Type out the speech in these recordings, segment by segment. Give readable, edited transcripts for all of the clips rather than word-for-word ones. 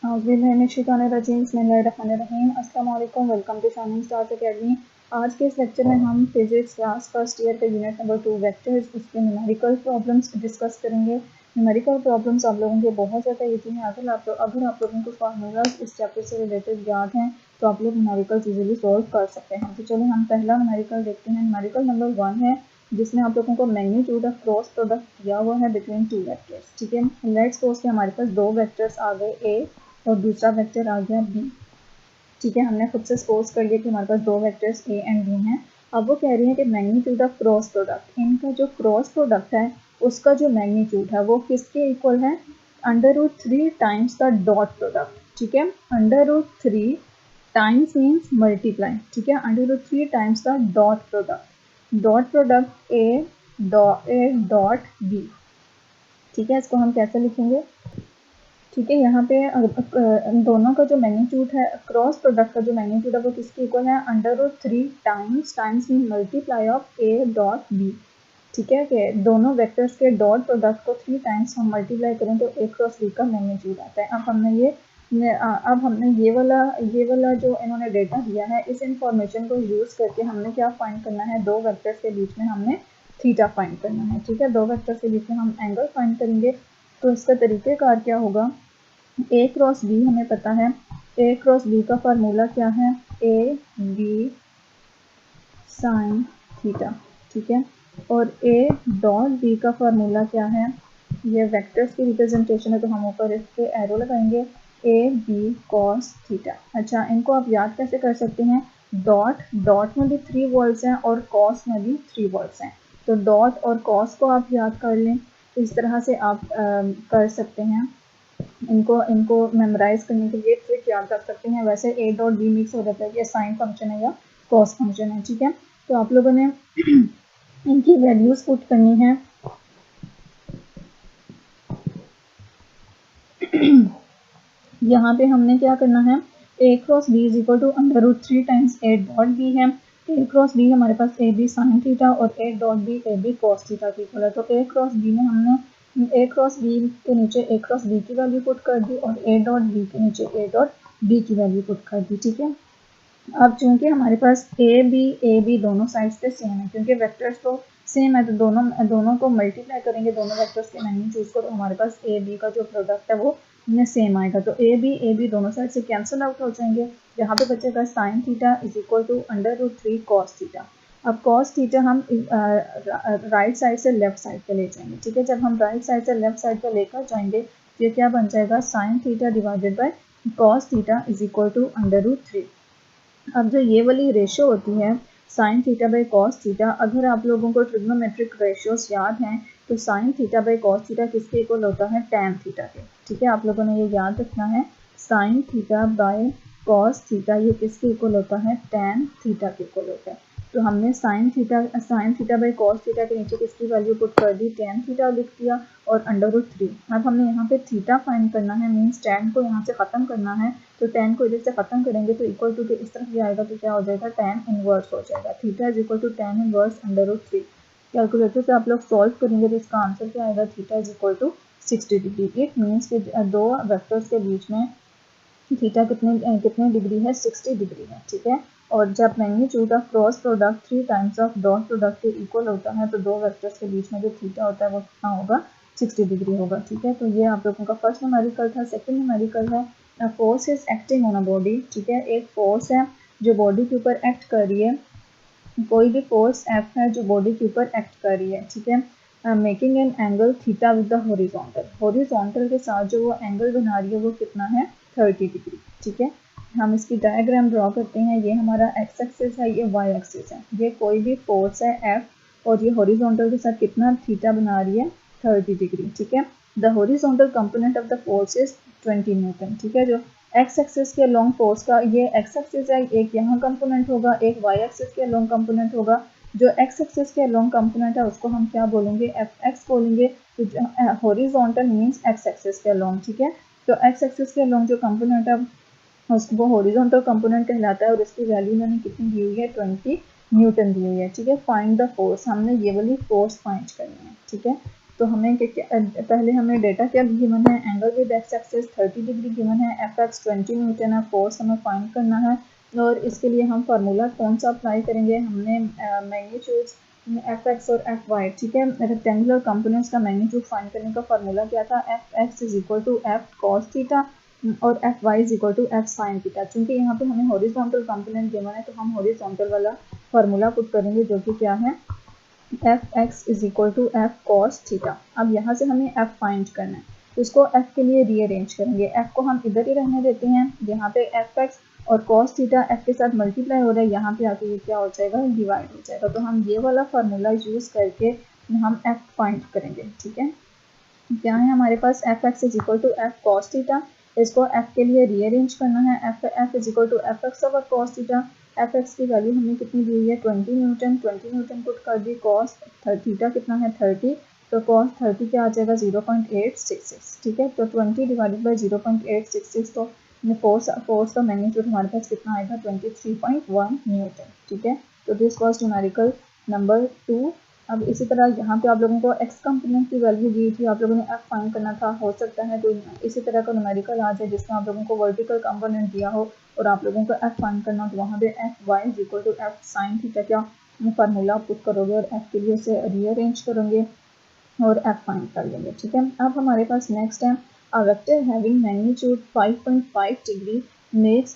अस्सलाम वालेकुम, welcome to shining stars academy. आज के इस लेक्चर में हम फिजिक्स क्लास फर्स्ट ईयर का यूनिट नंबर 2 वेक्टर्स उसके न्यूमेरिकल प्रॉब्लम्स डिस्कस करेंगे। न्यूमेरिकल प्रॉब्लम्स आप लोगों के बहुत ज़्यादा ईजी हैं। अगर आप लोगों को फार्मूलाज इस चैप्टर से रिलेटेड याद हैं तो आप लोग न्यूमेरिकल्स इजीली सॉल्व कर सकते हैं। तो चलिए हम पहला न्यूमेरिकल देखते हैं। न्यूमेरिकल नंबर 1 है जिसमें आप लोगों को मैग्नीट्यूड ऑफ क्रॉस प्रोडक्ट दिया हुआ है बिटवीन टू वेक्टर्स। ठीक है, लेट्स सपोज कि हमारे पास दो वेक्टर्स आ गए ए और दूसरा वेक्टर आ गया बी। ठीक है, हमने खुद से सपोज कर लिया कि हमारे पास दो वेक्टर्स ए एंड बी हैं। अब वो कह रही है कि मैग्नीट्यूड ऑफ क्रॉस प्रोडक्ट, इनका जो क्रॉस प्रोडक्ट है उसका जो मैग्नीट्यूड है वो किसके इक्वल है? √3 टाइम्स द डॉट प्रोडक्ट। ठीक है, √3 टाइम्स मीन्स मल्टीप्लाई। ठीक है, √3 times the dot product A dot B. ठीक है, इसको हम कैसे लिखेंगे? ठीक है, यहाँ पे दोनों का जो मैग्नीट्यूड है, क्रॉस प्रोडक्ट का जो मैग्नीट्यूड है वो किसके इक्वल है? √3 times mean multiply of A dot B. ठीक है, कि दोनों वेक्टर्स के डॉट प्रोडक्ट को 3 टाइम्स हम मल्टीप्लाई करें तो ए क्रॉस बी का मैग्नीट्यूड आता है। अब हमने ये वाला जो इन्होंने डेटा दिया है, इस इंफॉर्मेशन को यूज़ करके हमने क्या फाइंड करना है? दो वेक्टर्स के बीच में हमने थीटा फाइंड करना है। ठीक है, दो वेक्टर्स के बीच में हम एंगल फाइंड करेंगे। तो इसका तरीक़ेकार क्या होगा? ए क्रॉस बी हमें पता है, ए क्रॉस बी का फार्मूला क्या है? A B sine theta. ठीक है, और ए डॉट बी का फार्मूला क्या है? ये वेक्टर्स की रिप्रेजेंटेशन है तो हम ऊपर इसके एरो लगाएंगे, ए बी कॉस थीटा। अच्छा, इनको आप याद कैसे कर सकते हैं? डॉट में भी 3 वर्ड्स हैं और कॉस में भी 3 वर्ड्स हैं, तो डॉट और कॉस को आप याद कर लें। इस तरह से आप कर सकते हैं। इनको मेमोराइज करने के लिए ट्रिक याद रख सकते हैं। वैसे ए डॉट बी मिक्स हो जाता है कि साइन फंक्शन है या कॉस फंक्शन है। ठीक है, तो आप लोगों ने इनकी वैल्यूज पुट करनी है। यहाँ पे हमने क्या करना है? A cross B is equal to √3 times A dot B है। ए क्रॉस बी हमारे पास ए बी साइन थीटा और A dot B A B cos theta की इक्वल है। तो ए क्रॉस बी में हमने ए क्रॉस बी के नीचे ए क्रॉस बी की वैल्यू पुट कर दी और ए डॉट बी के नीचे ए डॉट बी की वैल्यू पुट कर दी। ठीक है, अब चूंकि हमारे पास ए बी दोनों साइड्स पे सेम है, क्योंकि वेक्टर्स तो सेम है तो दोनों को मल्टीप्लाई करेंगे, दोनों वेक्टर्स के मैग्नीट्यूड को, तो हमारे पास ए बी का जो प्रोडक्ट है वो सेम आएगा। तो ए बी दोनों साइड से कैंसिल आउट हो जाएंगे। यहाँ पे बचेगा sine theta is equal to √3 cos theta. अब कॉस थीटा हम राइट साइड से लेफ्ट साइड पे ले जाएंगे। ठीक है, जब हम राइट साइड से लेफ्ट साइड पे लेकर जाएंगे तो ये क्या बन जाएगा? Sine theta divided by cos theta is equal to √3। अब जो ये वाली रेशो होती है sine theta by cos theta, अगर आप लोगों को ट्रिग्नोमेट्रिक रेशियोज याद हैं तो sine theta by cos theta किसके इक्वल होता है? टैन थीटा के। ठीक है, आप लोगों ने ये याद रखना है, sine theta by cos theta ये किसके इक्वल होता है? टैन थीटा के इक्वल होता है। तो हमने sine theta by cos theta के नीचे किसकी वैल्यू पुट कर दी? टैन थीटा लिख दिया और √3। अब हमने यहाँ पे थीटा फाइंड करना है, मीन्स टैन को यहाँ से ख़त्म करना है। तो टैन को इधर से ख़त्म करेंगे तो इक्वल टू के इस तरफ भी आएगा तो क्या हो जाएगा? टैन इनवर्स हो जाएगा। Theta is equal to tan inverse √3। Calculator से आप लोग सॉल्व करेंगे तो इसका आंसर क्या आएगा? Theta is equal to 60 degree. It means कि दो वेक्टर्स के बीच में थीटा कितने डिग्री है? 60 डिग्री है। ठीक है, और जब magnitude of cross product 3 times of dot product के इक्वल होता है तो दो वेक्टर्स के बीच में जो थीटा होता है वो कितना होगा? 60 डिग्री होगा। ठीक है, तो ये आप लोगों का फर्स्ट न्यूमेरिकल था। सेकंड न्यूमेरिकल है force is acting on a body. ठीक है, एक फोर्स है जो बॉडी के ऊपर एक्ट कर रही है, कोई भी फोर्स एफ है जो बॉडी के ऊपर एक्ट कर रही है। ठीक है, making an angle theta with the horizontal के साथ जो वो एंगल बना रही है वो कितना है? 30 डिग्री। ठीक है, हम इसकी डायग्राम ड्रॉ करते हैं। ये हमारा एक्स एक्सिस है, ये वाई एक्सिस है। ये कोई भी फोर्स है एफ और ये हॉरिजॉन्टल के साथ कितना थीटा बना रही है? 30 डिग्री। ठीक है, the horizontal component of the force is 20 Newton. ठीक है, जो एक्स एक्सिस के लॉन्ग फोर्स का ये एक्स एक्सिस है, एक यहाँ कंपोनेंट होगा, एक वाई एक्सिस के लॉन्ग कंपोनेंट होगा। जो एक्स एक्सिस के लॉन्ग कंपोनेंट है उसको हम क्या बोलेंगे? एफ एक्स बोलेंगे। तो हॉरिजॉन्टल मीन्स एक्स एक्सिस के लॉन्ग। ठीक है, तो एक्स एक्सिस के लॉन्ग जो कंपोनेंट है उसको हॉरिजॉन्टल कंपोनेंट कहलाता है और इसकी वैल्यू मैंने कितनी दी हुई है? 20 न्यूटन दी हुई है। ठीक है, फाइंड द फोर्स, हमने ये वाली फोर्स फाइंड करनी है। ठीक है, तो हमें पहले हमें डेटा क्या गिवन है, angle with x axis 30 degree given है, एफ एक्स 20 न्यूटन है, फोर्स हमें फाइंड करना है। और इसके लिए हम फार्मूला कौन सा अप्लाई करेंगे, हमने मैग्नीट्यूड एफ एक्स और एफ वाई, ठीक है, रेक्टेंगुलर कंपोनेंट्स का मैग्नीट्यूड फाइंड करने का फार्मूला क्या था, F X is equal to F cos theta और F Y is equal to F sine theta. चूंकि यहाँ पे हमें हॉरिजॉन्टल कंपोनेंट गिवन है तो हम हॉरिजॉन्टल वाला फार्मूला पुट करेंगे जो कि क्या है, F X is equal to F cos theta. अब यहाँ से हमें एफ फाइंड करना है तो इसको एफ के लिए रीअरेंज करेंगे, एफ को हम इधर ही रहने देते हैं, यहाँ पे एफ एक्स और कॉस थीटा एफ के साथ मल्टीप्लाई हो रहा है, यहाँ पे आके ये क्या हो जाएगा, डिवाइड हो जाएगा। तो हम ये वाला फार्मूला यूज करके हम एफ फाइंड करेंगे, ठीक है। क्या है हमारे पास, F X is equal to F cos theta, इसको एफ के लिए रीअरेंज करना है, F is equal to F X over cos theta. F X की वैल्यू हमें कितनी दी हुई है, 20 न्यूटन, 20 न्यूटन पुट कर दी, कॉस थीटा कितना है 30, तो कॉस 30 क्या आ जाएगा 0.866, ठीक है। तो 20 डिवाइडेड बाई 0.866, तो फोर्स का मैग्नीट्यूड हमारे पास कितना आएगा 23.1 न्यूटन, ठीक है। तो दिस वॉज न्यूमेरिकल नंबर 2। अब इसी तरह यहाँ पे आप लोगों को एक्स कंपोनेंट की वैल्यू दी थी, आप लोगों ने एफ फाइंड करना था, हो सकता है तो इसी तरह का न्यूमेरिकल आ जाए जिसमें आप लोगों को वर्टिकल कंपोनेंट दिया हो और आप लोगों को एफ फाइंड करना हो, तो वहाँ पे F Y is equal to F sine theta क्या फार्मूला पुट करोगे और एफ के लिए उसे रीअरेंज करोगे और एफ फाइंड कर लेंगे, ठीक है। अब हमारे पास नेक्स्ट है, a vector having magnitude 5.5 degree makes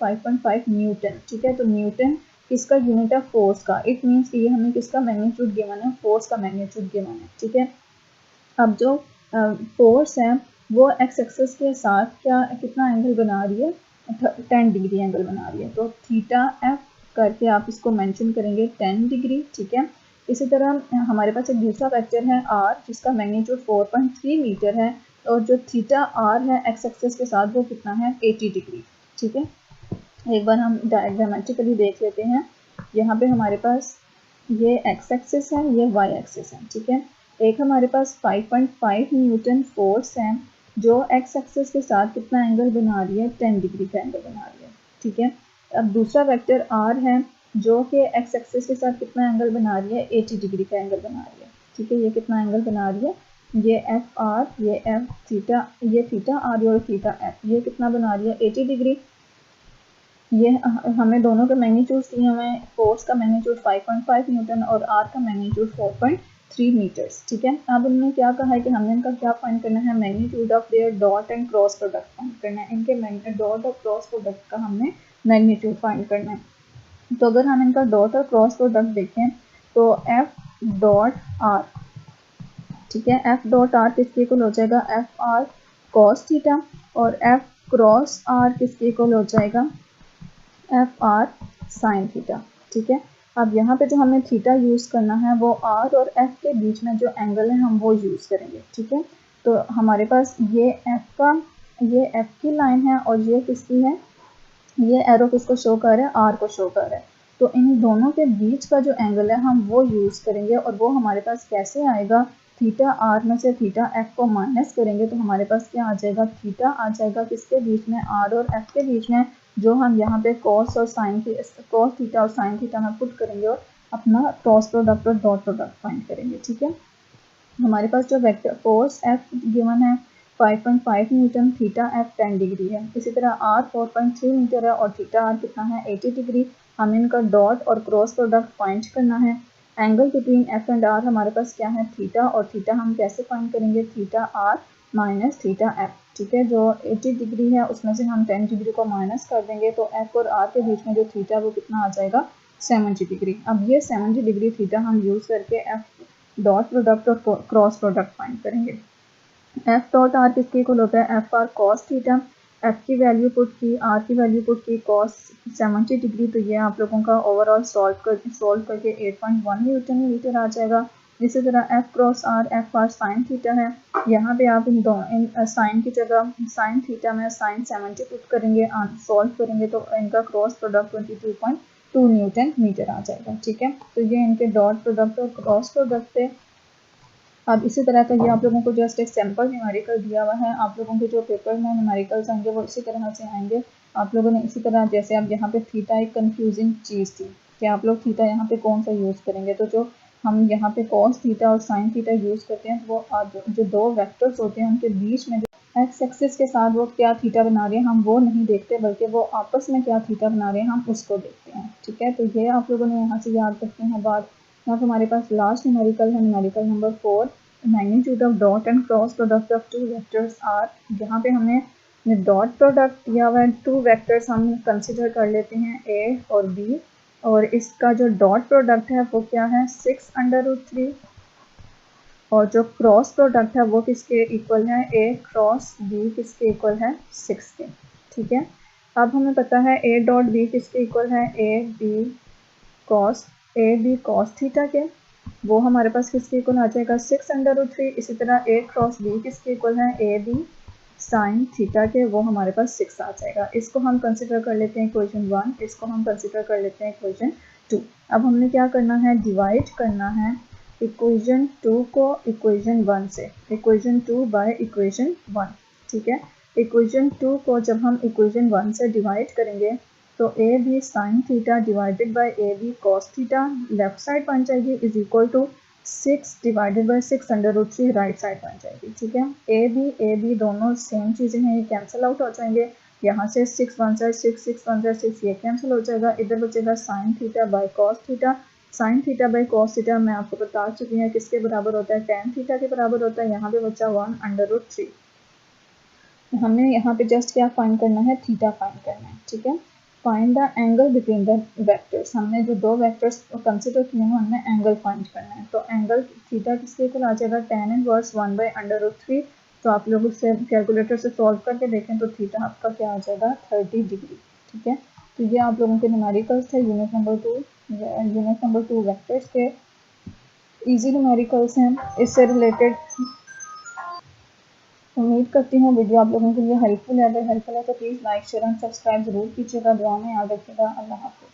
5.5 Newton, ठीक है। तो न्यूटन किसका यूनिट है, फोर्स का, इट मीन्स ये हमें किसका मैग्नीट्यूड गिवन है, फोर्स का मैग्नीट्यूड गिवन है, ठीक है। अब जो फोर्स है वो एक्स एक्सिस के साथ कितना एंगल बना रही है, 10 डिग्री एंगल बना रही है, तो थीटा एफ करके आप इसको मेंशन करेंगे 10 डिग्री, ठीक है। इसी तरह हमारे पास एक दूसरा वेक्टर है आर जिसका मैग्नीट्यूड 4.3 मीटर है और जो थीटा आर है एक्स एक्सिस के साथ वो कितना है 80 डिग्री, ठीक है। एक बार हम डायग्रामेटिकली देख लेते हैं, यहाँ पे हमारे पास ये एक्स एक्सिस है, ये वाई एक्सिस है, ठीक है। एक हमारे पास 5.5 न्यूटन फोर्स है जो एक्स एक्सिस के साथ कितना एंगल बना रही है, 10 डिग्री का एंगल बना रही है, ठीक है। अब दूसरा वेक्टर आर है जो कि एक्स एक्सिस के साथ कितना एंगल बना रही है, 80 डिग्री का एंगल बना रही है, ठीक है। ये कितना एंगल बना रही है, ये एफ आर, ये एफ थीटा, ये थीटा आर और थीटा एफ, ये कितना बना रही है 80 डिग्री। ये हमें दोनों के मैग्नीट्यूड दिए हुए हैं, फोर्स का मैग्नीट्यूड 5.5 न्यूटन और आर का मैग्नीट्यूड 4.3 मीटर्स, ठीक है। अब उन्होंने क्या कहा है कि हमने इनका क्या फाइंड करना है, magnitude of their dot and cross product find करना है, इनके डॉट और क्रॉस प्रोडक्ट का हमने मैग्नीट्यूड फाइंड करना है। तो अगर हम इनका डॉट और क्रॉस प्रोडक्ट देखें तो एफ डॉट आर, ठीक है, एफ डॉट आर किसके इक्वल हो जाएगा, एफ आर कॉस थीटा, और एफ क्रॉस आर किसके इक्वल हो जाएगा, एफ आर साइन थीटा, ठीक है। अब यहाँ पे जो हमें थीटा यूज़ करना है वो आर और एफ के बीच में जो एंगल है हम वो यूज़ करेंगे, ठीक है। तो हमारे पास ये एफ की लाइन है और ये किसकी है, ये एरो किसको शो कर रहा है, आर को शो कर रहा है। तो इन दोनों के बीच का जो एंगल है हम वो यूज़ करेंगे और वो हमारे पास कैसे आएगा, थीटा आर में से थीटा एफ को माइनस करेंगे तो हमारे पास क्या आ जाएगा, थीटा आ जाएगा किसके बीच में, आर और एफ के बीच में, जो हम यहाँ पे कॉस थीटा और साइन थीटा में पुट करेंगे और अपना क्रॉस प्रोडक्ट और डॉट प्रोडक्ट फाइंड करेंगे, ठीक है। हमारे पास जो वेक्टर फोर्स एफ गिवन है 5.5 न्यूटन, थीटा एफ 10 डिग्री है, इसी तरह आर 4.3 मीटर है और थीटा आर कितना है 80 डिग्री। हमें इनका डॉट और क्रॉस प्रोडक्ट फाइंड करना है। Angle between F and R हमारे पास क्या है, थीटा, और थीटा हम कैसे फाइंड करेंगे, theta R minus theta F, ठीक है। जो 80 डिग्री है उसमें से हम 10 डिग्री को माइनस कर देंगे तो एफ और आर के बीच में जो थीटा वो कितना आ जाएगा 70 डिग्री। अब ये 70 डिग्री थीटा हम यूज़ करके एफ डॉट प्रोडक्ट और क्रॉस प्रोडक्ट फाइंड करेंगे। एफ डॉट आर किसके इक्वल होता है, F R cos theta, F की वैल्यू पुट की, आर की वैल्यू पुट की, कॉस 70 डिग्री, तो ये आप लोगों का ओवरऑल सॉल्व करके 8.1 न्यूटन मीटर आ जाएगा। इसी तरह F cross R, F R sine theta है, यहाँ पे आप इन साइन की जगह साइन थीटा में साइन 70 पुट करेंगे, सॉल्व करेंगे तो इनका क्रॉस प्रोडक्ट 22.2 न्यूटन मीटर आ जाएगा, ठीक है। तो ये इनके डॉट प्रोडक्ट और क्रॉस प्रोडक्ट थे। अब इसी तरह का ये आप लोगों को जस्ट एक सैम्पल न्यूमेरिकल दिया हुआ है, आप लोगों के जो पेपर में न्यूमेरिकल्स आएंगे वो इसी तरह से आएंगे। आप लोगों ने इसी तरह, जैसे आप यहाँ पे थीटा एक कंफ्यूजिंग चीज़ थी कि आप लोग थीटा यहाँ पे कौन सा यूज़ करेंगे, तो जो हम यहाँ पे cos थीटा और sin थीटा यूज़ करते हैं, तो वो जो दो वेक्टर्स होते हैं उनके बीच में जो एक्स एक्सिस के साथ वो क्या थीटा बना रहे हैं हम वो नहीं देखते, बल्कि वो आपस में क्या थीटा बना रहे हैं हम उसको देखते हैं। ठीक है, तो ये आप लोगों ने यहाँ से याद रखनी है बात। यहाँ पर हमारे पास लास्ट न्यूमेरिकल है, numerical number 4, magnitude of dot and cross product of two vectors are. यहाँ पे हमने डॉट प्रोडक्ट दिया हुआ है, टू वेक्टर्स हम कंसिडर कर लेते हैं ए और बी, और इसका जो डॉट प्रोडक्ट है वो क्या है 6√3, और जो क्रॉस प्रोडक्ट है वो किसके इक्वल है, ए क्रॉस बी किसके इक्वल है 6 के। ठीक है, अब हमें पता है ए डॉट बी किसके इक्वल है, ए बी कॉस थीटा के, वो हमारे पास किसके इक्वल आ जाएगा 6√3। इसी तरह ए क्रॉस बी किसके इक्वल है, ए बी साइन थीटा के, वो हमारे पास 6 आ जाएगा। इसको हम कंसिडर कर लेते हैं इक्वेशन 1, इसको हम कंसिडर कर लेते हैं इक्वेशन 2। अब हमने क्या करना है, डिवाइड करना है इक्वेशन 2 को इक्वेशन 1 से, इक्वेशन 2 बाय इक्वेशन 1। ठीक है, इक्वेशन 2 को जब हम इक्वेशन 1 से डिवाइड करेंगे तो A B sine theta divided by A B cos theta left side बन जाएगी is equal to 6 divided by 6√3 right side बन जाएगी। ठीक है, ए बी दोनों सेम चीज़ें हैं, ये कैंसिल आउट हो जाएंगे। यहाँ से 6 1 6 6 1 6 ये कैंसिल हो जाएगा, इधर बचेगा sine theta by cos theta. Sine theta by cos theta मैं आपको बता चुकी हूँ किसके बराबर होता है, टेन थीटा के बराबर होता है। यहाँ पे बचा 1√3। हमने यहाँ पे जस्ट क्या फाइंड करना है, थीटा फाइंड करना है। ठीक है, find the angle between the vectors, हमने जो दो वेक्टर्स कंसिडर किए हैं उनमें एंगल फाइंड करना है। तो एंगल थीटा किसके इक्वल आ जाएगा, tan इनवर्स 1/√3। तो आप लोग उससे कैलकुलेटर से सॉल्व करके देखें तो थीटा आपका क्या आ जाएगा 30 डिग्री। ठीक है, तो ये आप लोगों के न्यूमेरिकल्स थे यूनिट नंबर 2 वेक्टर्स के, इजी न्यूमेरिकल्स हैं इससे रिलेटेड। उम्मीद करती हूँ वीडियो आप लोगों के लिए हेल्पफुल है। अगर हेल्पफुल है तो please like share and subscribe जरूर कीजिएगा। दुआ में याद रखिएगा। अल्लाह हाफिज़।